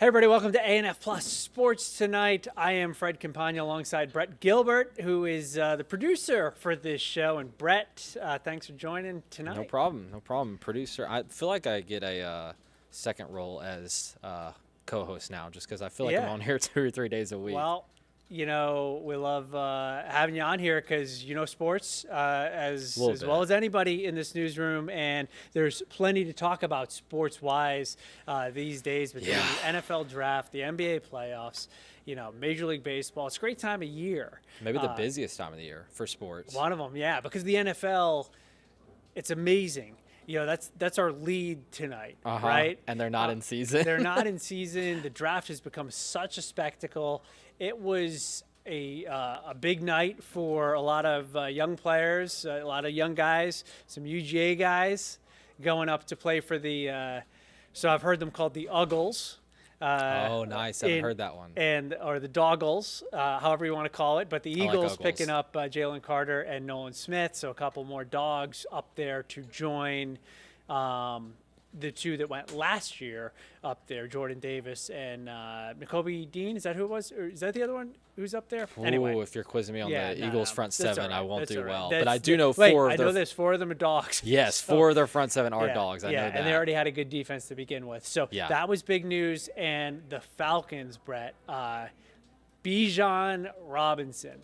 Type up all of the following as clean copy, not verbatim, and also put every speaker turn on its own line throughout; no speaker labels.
Hey everybody, welcome to ANF Plus Sports Tonight. I am Fred Campagna alongside Brett Gilbert, who is the producer for this show. And Brett, thanks for joining tonight.
No problem. Producer. I feel like I get a second role as co-host now, just because I feel like I'm on here 2 or 3 days a week.
Well, we love having you on here because you know sports as well as anybody in this newsroom, and there's plenty to talk about sports-wise these days between the NFL draft, the NBA playoffs, Major League Baseball. It's a great time of year.
Maybe the busiest time of the year for sports.
One of them, yeah, because the NFL, it's amazing. That's our lead tonight, right?
And they're not in season.
They're not in season. The draft has become such a spectacle. It was a big night for a lot of young players, a lot of young guys, some UGA guys going up to play for the. So I've heard them called the Uggles.
Oh, nice! I haven't heard that one.
Or the Doggles, however you want to call it. But the Eagles
like
picking up Jalen Carter and Nolan Smith, so a couple more dogs up there to join the two that went last year up there, Jordan Davis and Nakobe Dean. Is that who it was? Or is that the other one who's up there? Anyway.
If you're quizzing me on the Eagles front seven, I won't do well.
That's,
but I do know four of their...
I know there's 4 of them are dogs.
Yes,
so,
4 of their front 7 are dogs. I know that.
And they already had a good defense to begin with. So that was big news. And the Falcons, Brett, Bijan Robinson,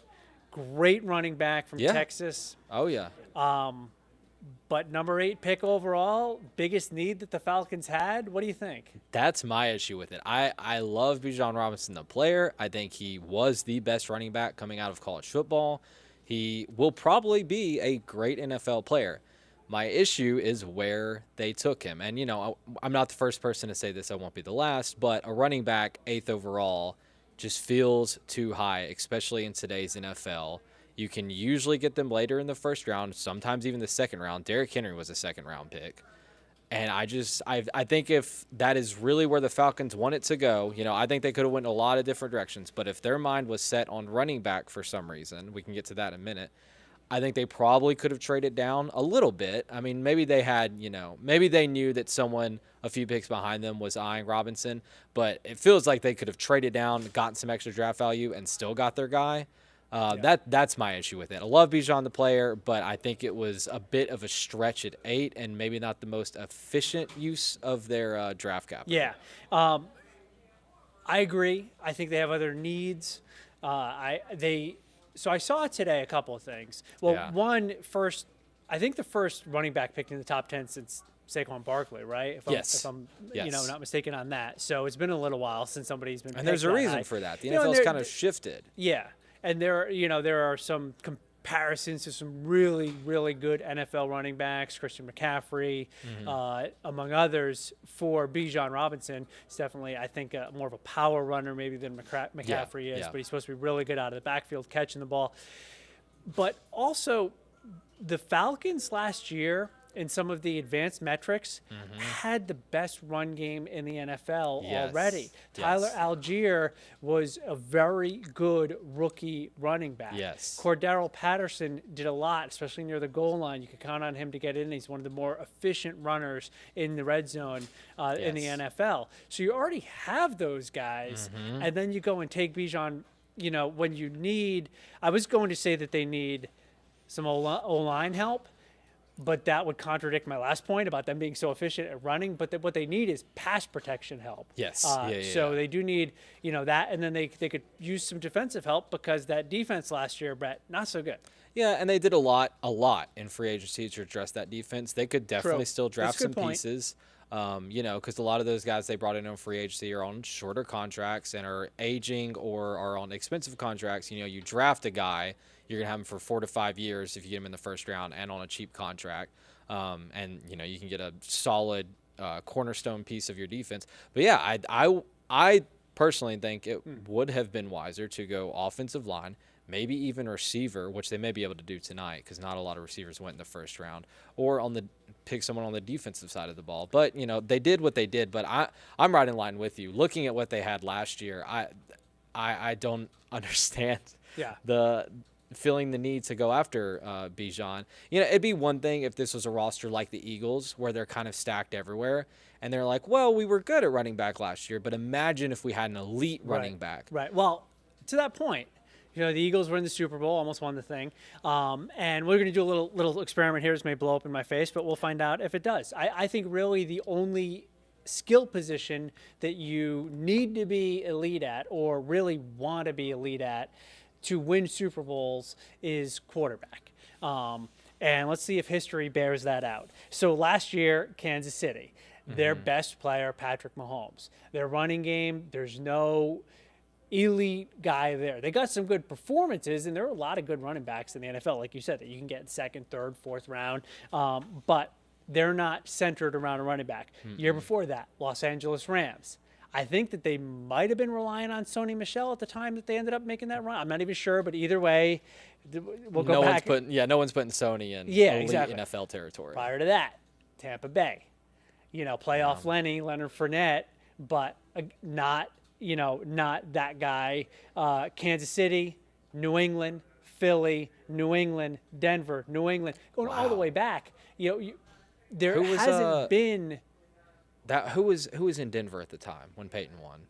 great running back from Texas.
Oh, yeah.
But number 8 pick overall, biggest need that the Falcons had. What do you think?
That's my issue with it. I love Bijan Robinson, the player. I think he was the best running back coming out of college football. He will probably be a great NFL player. My issue is where they took him. And, I'm not the first person to say this. I won't be the last. But a running back, 8th overall, just feels too high, especially in today's NFL. You can usually get them later in the first round, sometimes even the second round. Derrick Henry was a second-round pick. And I think if that is really where the Falcons want it to go, I think they could have went in a lot of different directions. But if their mind was set on running back for some reason, we can get to that in a minute, I think they probably could have traded down a little bit. I mean, maybe they had, maybe they knew that someone a few picks behind them was eyeing Robinson. But it feels like they could have traded down, gotten some extra draft value, and still got their guy. That's my issue with it. I love Bijan the player, but I think it was a bit of a stretch at 8 and maybe not the most efficient use of their draft capital.
Yeah, I agree. I think they have other needs. So I saw today a couple of things. Well, I think the first running back picked in the top 10 since Saquon Barkley, right? If I'm not mistaken on that. So it's been a little while since somebody's been.
And there's a reason for that. The NFL's kind of shifted.
Yeah. And there are some comparisons to some really, really good NFL running backs, Christian McCaffrey, among others, for Bijan Robinson. It's definitely, I think, more of a power runner maybe than McCaffrey is, but he's supposed to be really good out of the backfield catching the ball. But also, the Falcons last year, in some of the advanced metrics, had the best run game in the NFL already. Tyler Algier was a very good rookie running back. Cordero Patterson did a lot, especially near the goal line. You could count on him to get in. He's one of the more efficient runners in the red zone in the NFL. So you already have those guys, and then you go and take Bijan, when you need – I was going to say that they need some O-line help, but that would contradict my last point about them being so efficient at running. But what they need is pass protection help. So they do need, that. And then they could use some defensive help because that defense last year, Brett, not so good.
Yeah, and they did a lot in free agency to address that defense. They could definitely still draft some pieces. Because a lot of those guys they brought in on free agency are on shorter contracts and are aging or are on expensive contracts. You draft a guy, you're going to have him for 4 to 5 years if you get him in the first round and on a cheap contract. And you can get a solid cornerstone piece of your defense. But, yeah, I personally think it would have been wiser to go offensive line, maybe even receiver, which they may be able to do tonight because not a lot of receivers went in the first round, or pick someone on the defensive side of the ball. But, they did what they did. But I'm right in line with you. Looking at what they had last year, I don't understand the feeling the need to go after Bijan. It'd be one thing if this was a roster like the Eagles where they're kind of stacked everywhere And they're like, well, we were good at running back last year, but imagine if we had an elite running back.
Right. Well, to that point, the Eagles were in the Super Bowl, almost won the thing. And we're going to do a little experiment here. This may blow up in my face, but we'll find out if it does. I think really the only skill position that you need to be elite at or really want to be elite at to win Super Bowls is quarterback. And let's see if history bears that out. So last year, Kansas City, their best player, Patrick Mahomes. Their running game, there's no elite guy there. They got some good performances, and there are a lot of good running backs in the NFL, like you said, that you can get in second, third, fourth round. But they're not centered around a running back. Year before that, Los Angeles Rams. I think that they might have been relying on Sony Michel at the time that they ended up making that run. I'm not even sure, but either way, we'll go back.
No one's putting Sony in elite NFL territory.
Prior to that, Tampa Bay. Playoff Leonard Fournette, but not that guy. Kansas City, New England, Philly, New England, Denver, New England, going all the way back. There hasn't been
that. Who was in Denver at the time when Peyton won?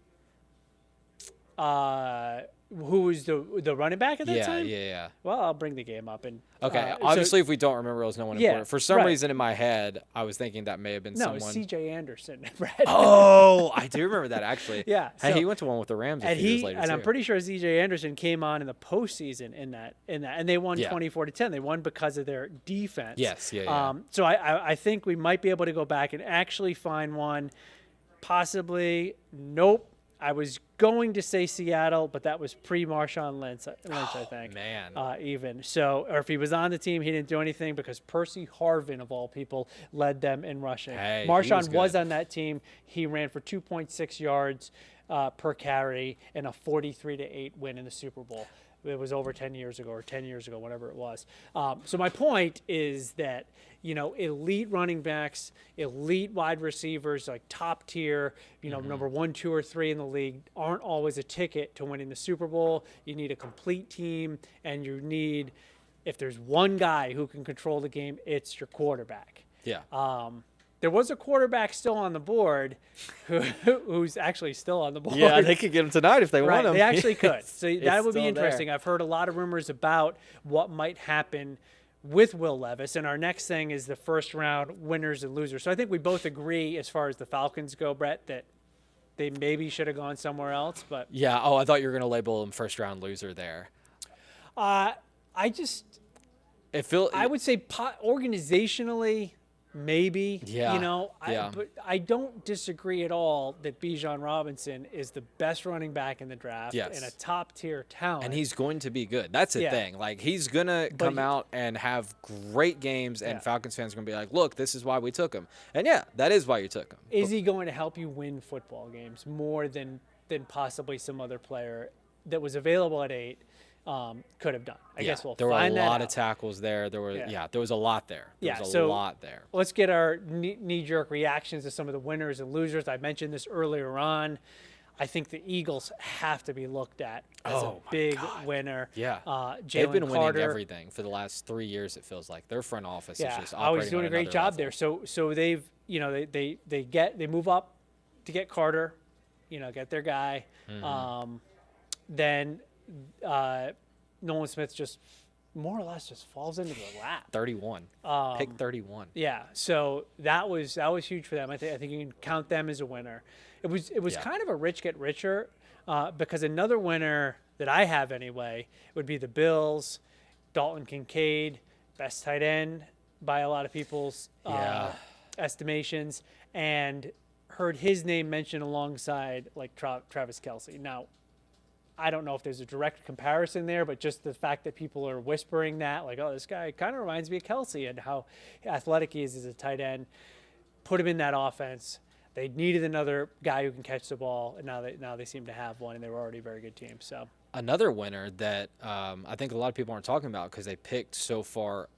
Who was the running back at that time?
Yeah.
Well, I'll bring the game up.
Okay, obviously, if we don't remember, it was no one important. For some reason in my head, I was thinking that may have been someone.
No, C.J. Anderson.
Oh, I do remember that, actually.
Yeah.
Hey, he went to one with the Rams a few years later,
and
too.
I'm pretty sure C.J. Anderson came on in the postseason in that, and they won 24-10. They won because of their defense.
Yes,
So I think we might be able to go back and actually find one. Possibly, nope. I was going to say Seattle, but that was pre-Marshawn Lynch, I think.
Man.
Even. So, or if he was on the team, he didn't do anything because Percy Harvin, of all people, led them in rushing.
Hey,
Marshawn was on that team. He ran for 2.6 yards per carry in a 43-8 win in the Super Bowl. It was over 10 years ago, whatever it was. So my point is that, elite running backs, elite wide receivers, like top tier, number 1, 2, or 3 in the league, aren't always a ticket to winning the Super Bowl. You need a complete team, and you need, if there's one guy who can control the game, it's your quarterback.
Yeah.
There was a quarterback still on the board who's actually still on the board.
Yeah, they could get him tonight if they want him.
They actually could. So that would be interesting.
There.
I've heard a lot of rumors about what might happen with Will Levis. And our next thing is the first round winners and losers. So I think we both agree as far as the Falcons go, Brett, that they maybe should have gone somewhere else. But
yeah. Oh, I thought you were going to label him first round loser there.
I would say organizationally, maybe, but I don't disagree at all that Bijan Robinson is the best running back in the draft and a top tier talent.
And he's going to be good. That's the thing. Like, he's going to come out and have great games, and Falcons fans are going to be like, look, this is why we took him. And that is why you took him.
Is he going to help you win football games more than possibly some other player that was available at 8? Could have done. I guess we'll
there
find
were
that
a lot
out.
of tackles there. There was a lot there. There was a lot there.
Let's get our knee-jerk reactions to some of the winners and losers. I mentioned this earlier on. I think the Eagles have to be looked at as a big winner.
Yeah.
They've
been winning everything for the last 3 years, it feels like. Their front office is just operating
always doing a great job there. So they've, they move up to get Carter, get their guy.
Mm-hmm.
Then Nolan Smith just more or less just falls into the lap.
31. Pick 31.
Yeah, so that was huge for them. I think you can count them as a winner. It was kind of a rich get richer because another winner that I have anyway would be the Bills, Dalton Kincaid, best tight end by a lot of people's estimations, and heard his name mentioned alongside like Travis Kelce. Now, I don't know if there's a direct comparison there, but just the fact that people are whispering that, like, oh, this guy kind of reminds me of Kelce and how athletic he is as a tight end, put him in that offense. They needed another guy who can catch the ball, and now they seem to have one, and they were already a very good team. So
another winner that I think a lot of people aren't talking about because they picked so far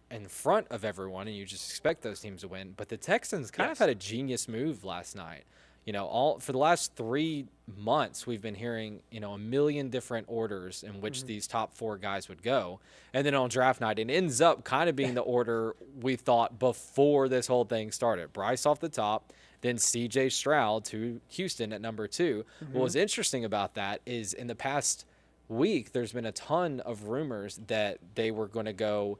in front of everyone, and you just expect those teams to win. But the Texans kind of had a genius move last night. For the last 3 months, we've been hearing, a million different orders in which these top 4 guys would go. And then on draft night, it ends up kind of being the order we thought before this whole thing started. Bryce off the top, then C.J. Stroud to Houston at number 2. What was interesting about that is in the past week, there's been a ton of rumors that they were going to go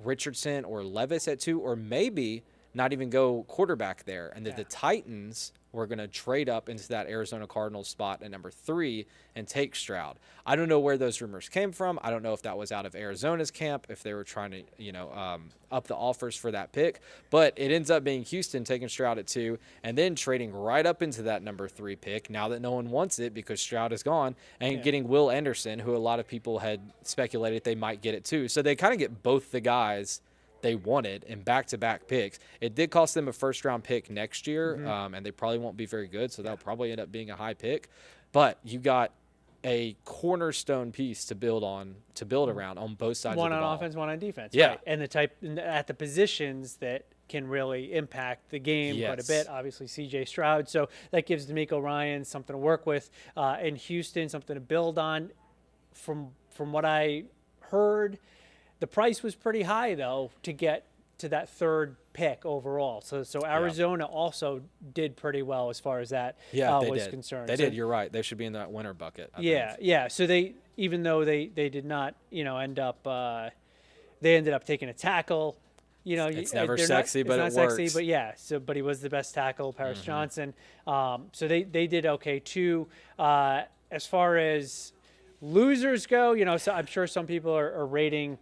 Richardson or Levis at 2, or maybe not even go quarterback there, and that the Titans were going to trade up into that Arizona Cardinals spot at number 3 and take Stroud. I don't know where those rumors came from. I don't know if that was out of Arizona's camp, if they were trying to, up the offers for that pick. But it ends up being Houston taking Stroud at 2 and then trading right up into that number 3 pick now that no one wants it because Stroud is gone, and getting Will Anderson, who a lot of people had speculated they might get it too. So they kind of get both the guys they wanted in back-to-back picks. It did cost them a first-round pick next year, and they probably won't be very good, so that'll probably end up being a high pick. But you got a cornerstone piece to build around on both sides of the ball.
One on offense, one on defense.
Yeah.
Right. And at the positions that can really impact the game quite a bit. Obviously, C.J. Stroud. So that gives DeMeco Ryans something to work with. In Houston, something to build on. From what I heard, the price was pretty high, though, to get to that 3rd pick overall. So Arizona also did pretty well as far as that was concerned.
They did. You're right. They should be in that winner bucket. I think.
Yeah. So they, even though they did not, end up, they ended up taking a tackle.
It's never sexy, but it works.
But he was the best tackle, Paris Johnson. So they did okay too. As far as losers go, so I'm sure some people are rating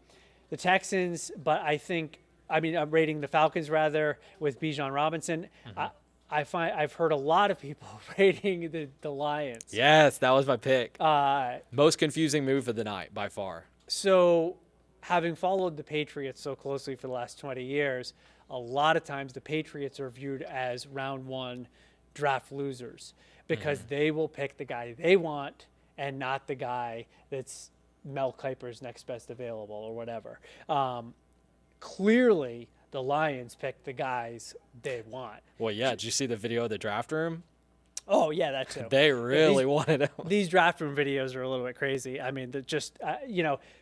the Texans, but I'm rating the Falcons rather with Bijan Robinson. I've heard a lot of people rating the Lions.
Yes, that was my pick. Most confusing move of the night by far.
So, having followed the Patriots so closely for the last 20 years, a lot of times the Patriots are viewed as round 1 draft losers because they will pick the guy they want and not the guy that's Mel Kiper's next best available or whatever. Clearly, the Lions picked the guys they want.
Well, yeah. Did you see the video of the draft room?
Oh, yeah, that too.
They really wanted him.
These draft room videos are a little bit crazy. I mean, they're just,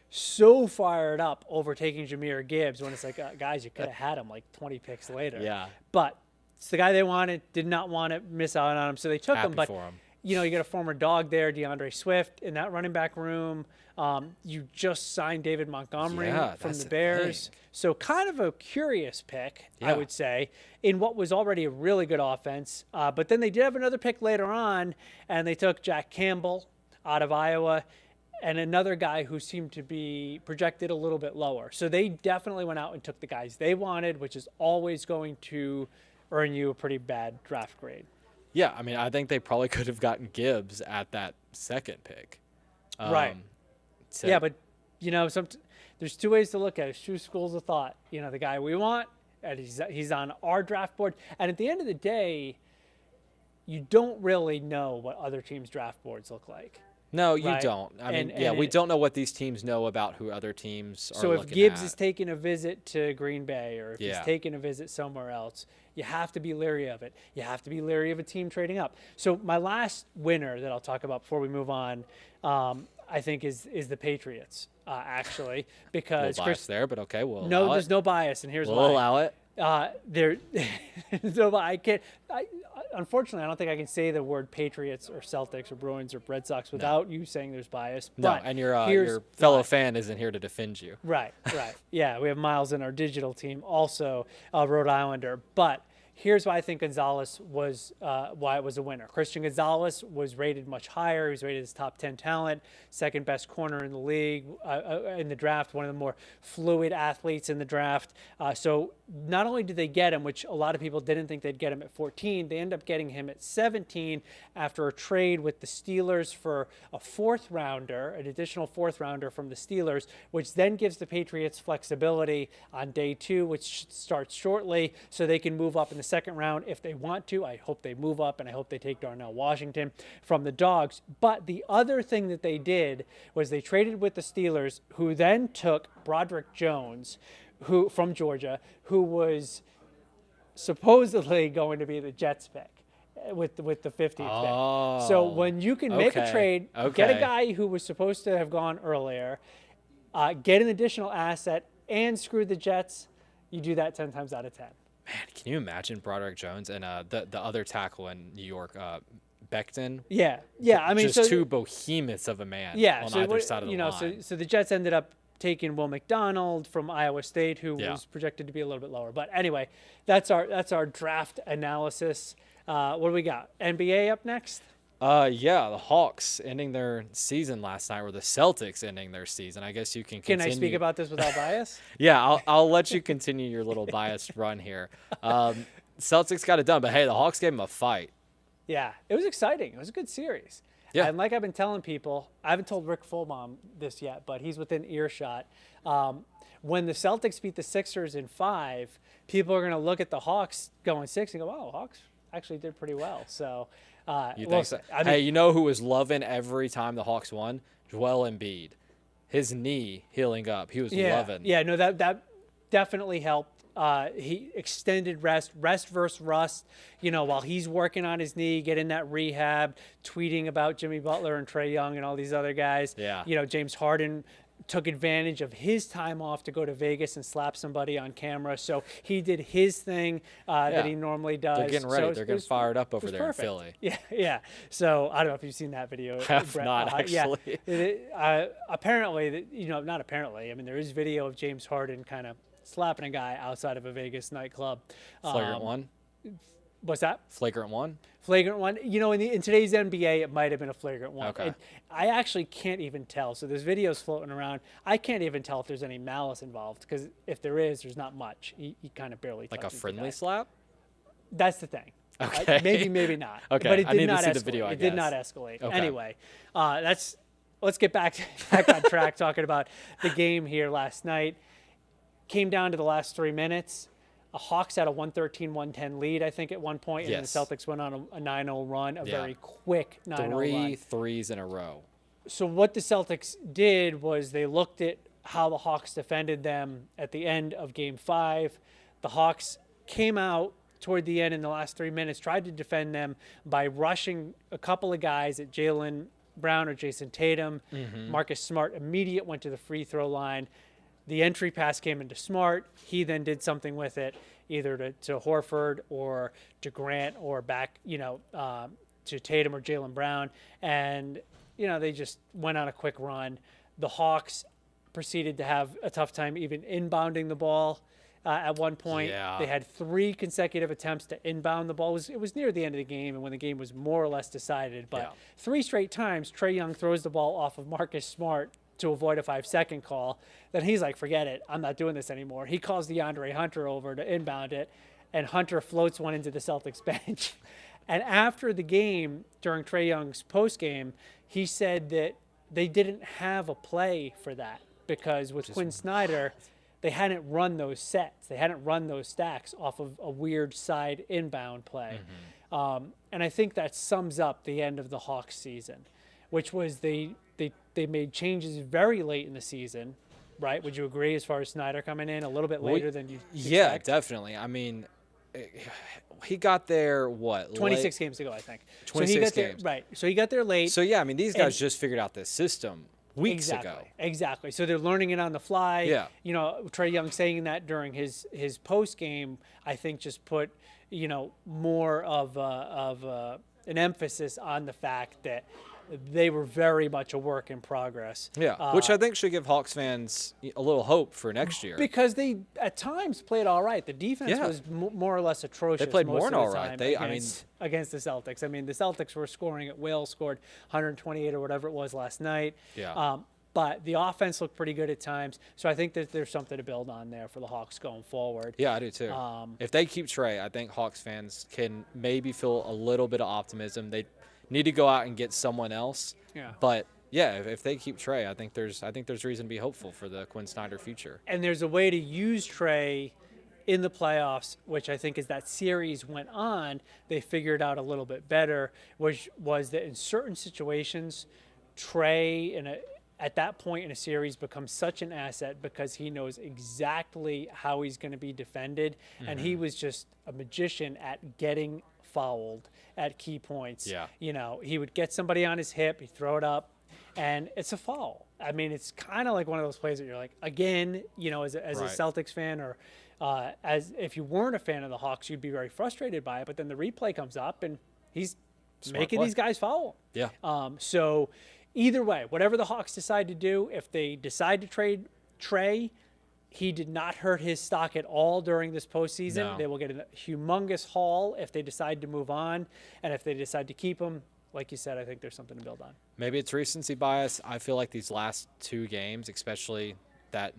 so fired up over taking Jahmyr Gibbs when it's like, guys, you could have had him like 20 picks later.
Yeah.
But it's the guy they wanted, did not want to miss out on him, so they took him. But,
for him.
You got a former dog there, DeAndre Swift, in that running back room. You just signed David Montgomery from the Bears. So kind of a curious pick, I would say, in what was already a really good offense. But then they did have another pick later on, and they took Jack Campbell out of Iowa and another guy who seemed to be projected a little bit lower. So they definitely went out and took the guys they wanted, which is always going to earn you a pretty bad draft grade.
Yeah, I mean, I think they probably could have gotten Gibbs at that 2nd pick.
Right. Yeah, but, there's 2 ways to look at it. 2 schools of thought. The guy we want, and he's on our draft board. And at the end of the day, you don't really know what other teams' draft boards look like.
No, you don't. I mean, we don't know what these teams know about who other teams are looking at.
So if Gibbs is taking a visit to Green Bay or if he's taking a visit somewhere else, you have to be leery of it. You have to be leery of a team trading up. So my last winner that I'll talk about before we move on, I think is the Patriots, actually, because
no bias there, but okay,
there's no bias, and here's why.
We'll allow it.
Unfortunately, I don't think I can say the word Patriots or Celtics or Bruins or Red Sox without you saying there's bias.
No,
but
and your fellow fan isn't here to defend you.
Right. Yeah, we have Miles in our digital team, also a Rhode Islander. But here's why I think Gonzalez was why it was a winner. Christian Gonzalez was rated much higher. He was rated as top 10 talent, 2nd best corner in the league in the draft, one of the more fluid athletes in the draft. So not only did they get him, which a lot of people didn't think they'd get him at 14, they end up getting him at 17 after a trade with the Steelers for a 4th rounder, an additional 4th rounder from the Steelers, which then gives the Patriots flexibility on day 2, which starts shortly, so they can move up in the 2nd round if they want to. I hope they move up, and I hope they take Darnell Washington from the Dogs. But the other thing that they did was they traded with the Steelers, who then took Broderick Jones, who from Georgia, who was supposedly going to be the Jets pick with the 50th pick. So when you can make a trade, get a guy who was supposed to have gone earlier, get an additional asset, and screw the Jets, you do that 10 times out of 10.
Man, can you imagine Broderick Jones and the other tackle in New York, Becton?
Yeah. I mean,
Just two behemoths of a man on either side of the line.
So the Jets ended up taking Will McDonald from Iowa State, who
Yeah.
was projected to be a little bit lower. But anyway, that's our draft analysis. What do we got? NBA up next?
Yeah, the Hawks ending their season last night, or the Celtics ending their season. I guess you can continue.
Can I speak about this without bias?
Yeah, I'll let you continue your little biased run here. Celtics got it done, but hey, the Hawks gave them a fight.
Yeah, it was exciting. It was a good series.
Yeah.
And like I've been telling people, I haven't told Rick Fulbaum this yet, but he's within earshot. When the Celtics beat the Sixers in 5, people are going to look at the Hawks going 6 and go, "Wow, Hawks actually did pretty well." So,
You think so? Hey, you know who was loving every time the Hawks won? Joel Embiid. His knee healing up. He was loving.
Yeah, no, that definitely helped. He extended rest versus rust, while he's working on his knee, getting that rehab, tweeting about Jimmy Butler and Trae Young and all these other guys.
Yeah.
James Harden took advantage of his time off to go to Vegas and slap somebody on camera. So he did his thing that he normally does.
They're getting ready.
So
They're getting fired up over there
perfect.
in Philly.
Yeah. So I don't know if you've seen that video.
I have
Brett.
not, actually.
Apparently, not apparently. I mean, there is video of James Harden kind of slapping a guy outside of a Vegas nightclub.
Flagrant one?
What's that?
Flagrant one?
Flagrant one. In today's NBA, it might have been a flagrant one.
Okay.
I actually can't even tell. So there's videos floating around. I can't even tell if there's any malice involved, because if there is, there's not much. He kind of barely
Like a
touches the
friendly
guy.
slap?
That's the thing.
Okay.
Maybe not.
Okay.
But it
I
did
need
not
to see
escalate.
the video, I
It did
guess.
not escalate.
Okay.
Anyway, let's get back on track talking about the game here last night. Came down to the last 3 minutes. Hawks had a 113-110 lead, I think, at one point, and
Yes.
the Celtics went on a 9-0 run, a
Yeah.
very quick 9-0
Three
run.
threes in a row.
So what the Celtics did was they looked at how the Hawks defended them at the end of Game 5. The Hawks came out toward the end in the last 3 minutes, tried to defend them by rushing a couple of guys at Jaylen Brown or Jason Tatum. Marcus Smart went to the free throw line. The entry pass came into Smart. He then did something with it, either to Horford or to Grant or back, to Tatum or Jaylen Brown. And, they just went on a quick run. The Hawks proceeded to have a tough time even inbounding the ball at one point.
Yeah.
They had 3 consecutive attempts to inbound the ball. It was near the end of the game and when the game was more or less decided. But 3 straight times, Trae Young throws the ball off of Marcus Smart to avoid a 5-second call. Then he's like, forget it. I'm not doing this anymore. He calls DeAndre Hunter over to inbound it, and Hunter floats one into the Celtics bench. And after the game, during Trae Young's postgame, he said that they didn't have a play for that because with Quinn Snyder, they hadn't run those sets. They hadn't run those stacks off of a weird side inbound play. And I think that sums up the end of the Hawks season, which was they made changes very late in the season, right? Would you agree as far as Snyder coming in a little bit later than you
Yeah,
expect?
definitely. I mean, he got there,
26 games ago, I think.
26
so he got
games.
There, right. So he got there late.
So, yeah, I mean, these guys just figured out this system weeks ago.
Exactly. So they're learning it on the fly.
Yeah.
Trae Young saying that during his post game, I think just put, more of an emphasis on the fact that they were very much a work in progress.
Yeah, which I think should give Hawks fans a little hope for next year.
Because they, at times, played all right. The defense was more or less atrocious.
They played
most
more
of
than
the
all right.
time against the Celtics. I mean, the Celtics were scoring at will, scored 128 or whatever it was last night.
Yeah.
But the offense looked pretty good at times. So I think that there's something to build on there for the Hawks going forward.
Yeah, I do too. If they keep Trae, I think Hawks fans can maybe feel a little bit of optimism. They need to go out and get someone else.
Yeah.
But yeah, if they keep Trae, I think there's reason to be hopeful for the Quinn Snyder future.
And there's a way to use Trae in the playoffs, which I think as that series went on, they figured out a little bit better, which was that in certain situations, Trae at that point in a series becomes such an asset because he knows exactly how he's going to be defended. And he was just a magician at getting fouled at key points.
Yeah.
He would get somebody on his hip, he'd throw it up, and it's a foul. I mean, it's kind of like one of those plays that you're like, again, as a
Right.
Celtics fan, or as if you weren't a fan of the Hawks, you'd be very frustrated by it. But then the replay comes up, and he's making
play.
these guys foul.
Yeah.
So either way, whatever the Hawks decide to do, if they decide to trade Trey, he did not hurt his stock at all during this postseason.
No.
They will get a humongous haul if they decide to move on. And if they decide to keep him, like you said, I think there's something to build on.
Maybe it's recency bias. I feel like these last 2 games, especially that,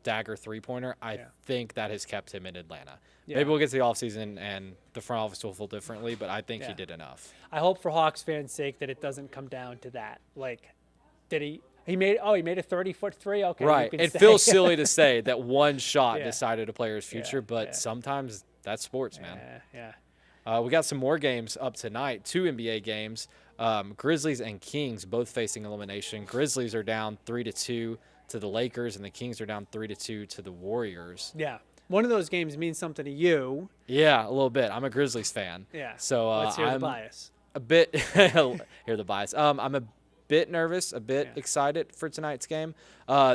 dagger three-pointer, I think that has kept him in Atlanta.
Yeah.
Maybe we'll get to the offseason and the front office will feel differently, but I think he
Yeah.
did enough.
I hope for Hawks fans' sake that it doesn't come down to that. Like, did he made a 30-foot three? Okay, you
Right.
can
It
stay.
feels silly to say that one shot
Yeah.
decided a player's future, but
yeah.
sometimes that's sports, man.
Yeah.
We got some more games up tonight, 2 NBA games. Grizzlies and Kings both facing elimination. Grizzlies are down 3-2 to the Lakers, and the Kings are down 3-2 to the Warriors.
Yeah. One of those games means something to you.
Yeah, a little bit. I'm a Grizzlies fan.
Yeah.
So
Let's hear the
I'm
bias.
a bit hear the bias. I'm a bit nervous, a bit
Yeah.
excited for tonight's game.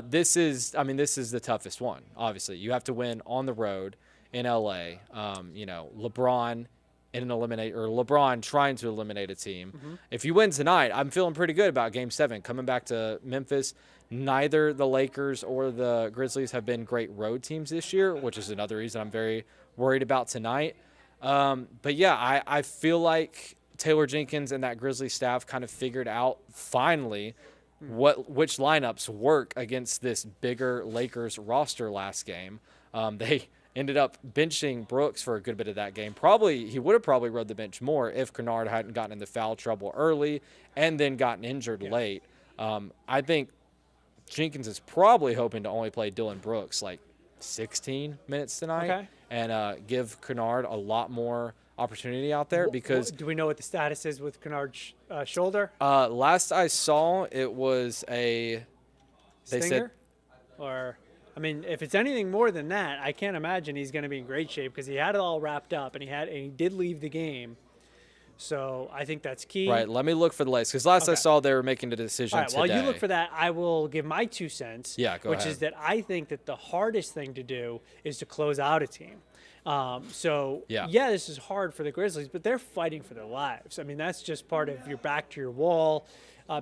This is the toughest one. Obviously, you have to win on the road in LA. LeBron LeBron trying to eliminate a team.
Mm-hmm.
If you win tonight, I'm feeling pretty good about Game 7 coming back to Memphis. Neither the Lakers or the Grizzlies have been great road teams this year, which is another reason I'm very worried about tonight. But yeah, I feel like Taylor Jenkins and that Grizzlies staff kind of figured out finally which lineups work against this bigger Lakers roster last game. They ended up benching Brooks for a good bit of that game. He would have probably rode the bench more if Kennard hadn't gotten into foul trouble early and then gotten injured late. I think Jenkins is probably hoping to only play Dylan Brooks like 16 minutes tonight and give Kennard a lot more opportunity out there because
do we know what the status is with Kennard's shoulder?
last I saw it was they
Stinger?
said
Or, I mean, if it's anything more than that, I can't imagine he's going to be in great shape because he had it all wrapped up and he did leave the game. So I think that's key.
right. Let me look for the latest because last I saw they were making the decision
All right,
today.
while you look for that, I will give my 2 cents.
Yeah, go
which
ahead.
is that I think that the hardest thing to do is to close out a team. This is hard for the Grizzlies, but they're fighting for their lives. I mean, that's just part of your back to your wall,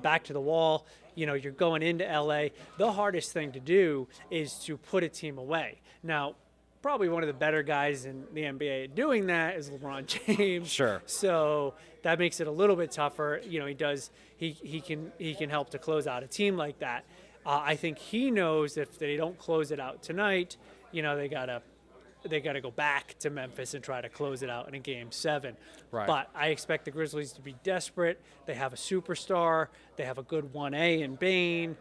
back to the wall. You're going into LA. The hardest thing to do is to put a team away. Now, probably one of the better guys in the NBA at doing that is LeBron James.
Sure.
So that makes it a little bit tougher. He can help to close out a team like that. I think he knows that if they don't close it out tonight, they gotta go back to Memphis and try to close it out in a Game 7.
Right.
But I expect the Grizzlies to be desperate. They have a superstar. They have a good 1A in Bane.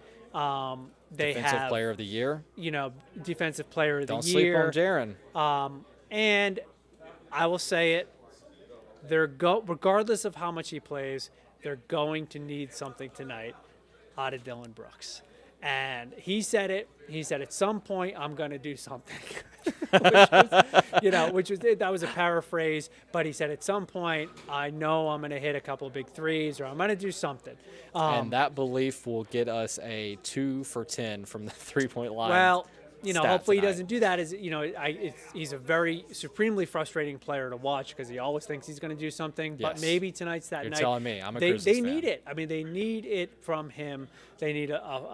They
Defensive
have
player of the year.
Defensive player of
Don't
the
sleep
year.
on Jaren.
And I will say it, regardless of how much he plays, they're going to need something tonight out of Dylan Brooks. And he said it. He said, at some point, I'm going to do something. That was a paraphrase. But he said, at some point, I know I'm going to hit a couple of big threes or I'm going to do something.
And that belief will get us a 2 for 10 from the 3-point line.
Well,
stat
hopefully
tonight.
he doesn't do that. He's a very supremely frustrating player to watch because he always thinks he's going to do something. But
Yes.
maybe tonight's that
You're
night.
telling me. I'm a
they
Grizzlies fan.
need it. I mean, they need it from him. They need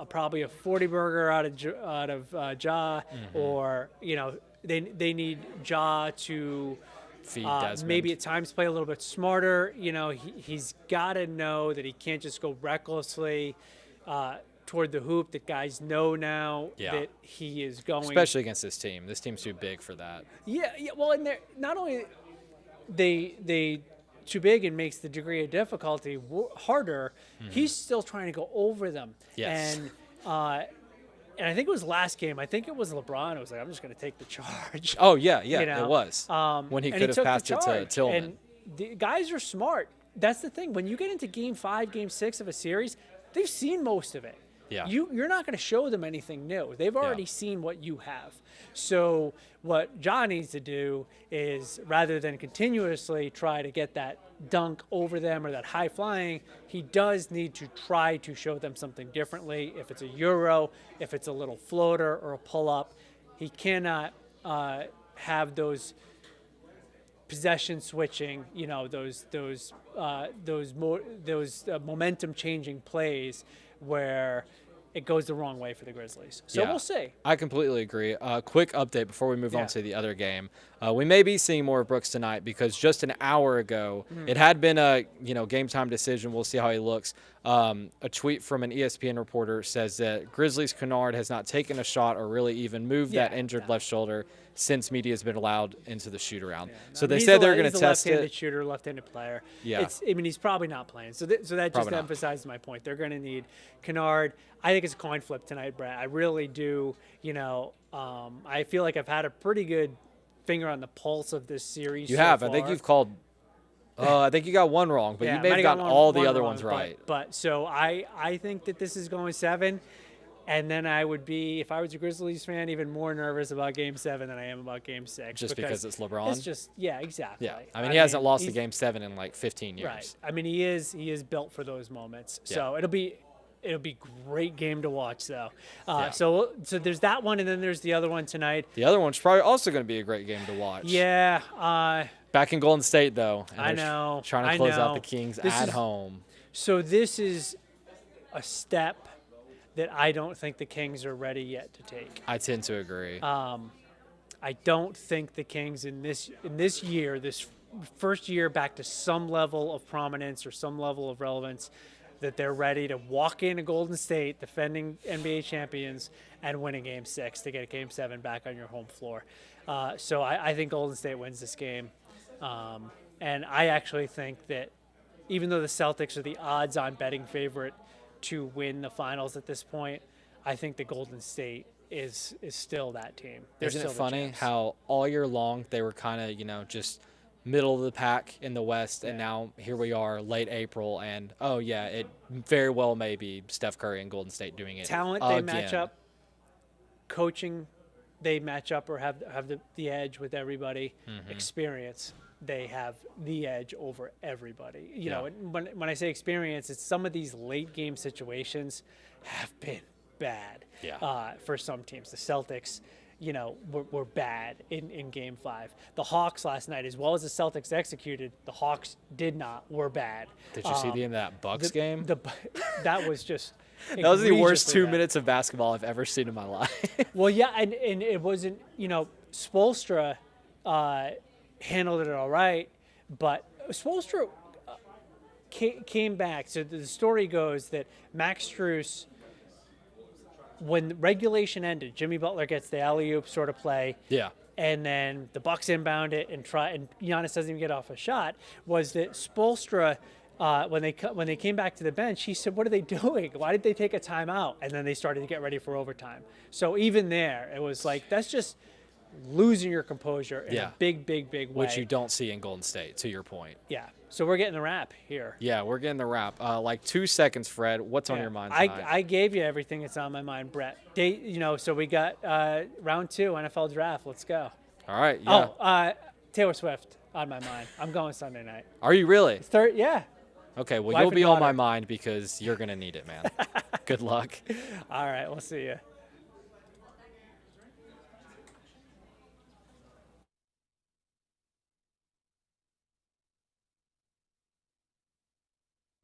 probably a 40 burger out of Ja,
Mm-hmm.
or they need Ja to
Feed Desmond.
maybe at times play a little bit smarter. He's got to know that he can't just go recklessly toward the hoop. That guys know now that he is going.
Especially against this team. This team's too big for that.
Yeah. Well, and they're not only they too big and makes the degree of difficulty harder. He's still trying to go over them.
Yes.
And I think it was last game. I think it was LeBron. It was like, I'm just going to take the charge.
Oh, yeah, it was. When he
and
could have
took the
passed it to
charge.
Tillman.
And the guys are smart. That's the thing. When you get into Game 5, Game 6 of a series, they've seen most of it.
Yeah.
You're not going to show them anything new. They've already seen what you have. So what John needs to do is, rather than continuously try to get that dunk over them or that high flying, he does need to try to show them something differently. If it's a euro, if it's a little floater or a pull up, he cannot have those possession switching, those momentum changing plays where it goes the wrong way for the Grizzlies. So we'll see.
I completely agree. Quick update before we move on to the other game. We may be seeing more of Brooks tonight because just an hour ago, it had been a game time decision. We'll see how he looks. A tweet from an ESPN reporter says that Grizzlies Kennard has not taken a shot or really even moved that injured left shoulder since media has been allowed into the shoot around. So they said they're going to test it.
He's a left-handed shooter, left-handed player.
Yeah.
he's probably not playing. So that just emphasizes my point. They're going to need Kennard. I think it's a coin flip tonight, Brett. I really do. I feel like I've had a pretty good finger on the pulse of this series.
You
so
have.
far.
I think you've called. I think you got one wrong, but you may have gotten all the other ones right.
But so I think that this is going 7. And then I would be, if I was a Grizzlies fan, even more nervous about Game 7 than I am about Game 6.
Just because it's LeBron?
It's just, exactly.
Yeah, I mean, he hasn't lost a Game 7 in like 15 years.
Right. I mean, he is built for those moments. So it'll be great game to watch, though. So there's that one, and then there's the other one tonight.
The other one's probably also going to be a great game to watch.
Yeah.
Back in Golden State, though. And
I know.
Trying to close out the Kings at home.
So this is a step that I don't think the Kings are ready yet to take.
I tend to agree.
I don't think the Kings in this year, this first year back to some level of prominence or some level of relevance, that they're ready to walk into Golden State, defending NBA champions, and win a Game 6 to get a Game 7 back on your home floor. So I think Golden State wins this game. And I actually think that even though the Celtics are the odds-on betting favorite to win the finals at this point, I think the Golden State is still that team.
Isn't it funny how all year long they were kind of, just middle of the pack in the West, and now here we are, late April, and it very well may be Steph Curry and Golden State doing it.
Talent, they match up. Coaching, they match up or have the edge with everybody. Experience, they have the edge over everybody. You know, when I say experience, it's some of these late game situations have been bad for some teams. The Celtics, were bad in Game 5. The Hawks last night, as well as the Celtics executed, the Hawks were bad.
Did you see the end of that Bucks game?
That was just
that was the worst 2 minutes of basketball I've ever seen in my life.
Well, yeah, and it wasn't, Spoelstra handled it all right, but Spoelstra came back. So the story goes that Max Strus, when regulation ended, Jimmy Butler gets the alley-oop sort of play.
Yeah.
And then the Bucks inbound it and Giannis doesn't even get off a shot. Was that Spoelstra, when they came back to the bench, he said, "What are they doing? Why did they take a timeout?" And then they started to get ready for overtime. So even there, it was like, that's just losing your composure in a big way.
Which you don't see in Golden State, to your point.
Yeah. So we're getting the wrap here.
Yeah, we're getting the wrap. Like 2 seconds, Fred. What's on your mind tonight?
I gave you everything that's on my mind, Brett. So we got round 2, NFL draft. Let's go.
All right. Yeah.
Taylor Swift on my mind. I'm going Sunday night.
Are you really?
Third, yeah.
Okay, well, you'll be on my mind because you're going to need it, man. Good luck.
All right, we'll see you.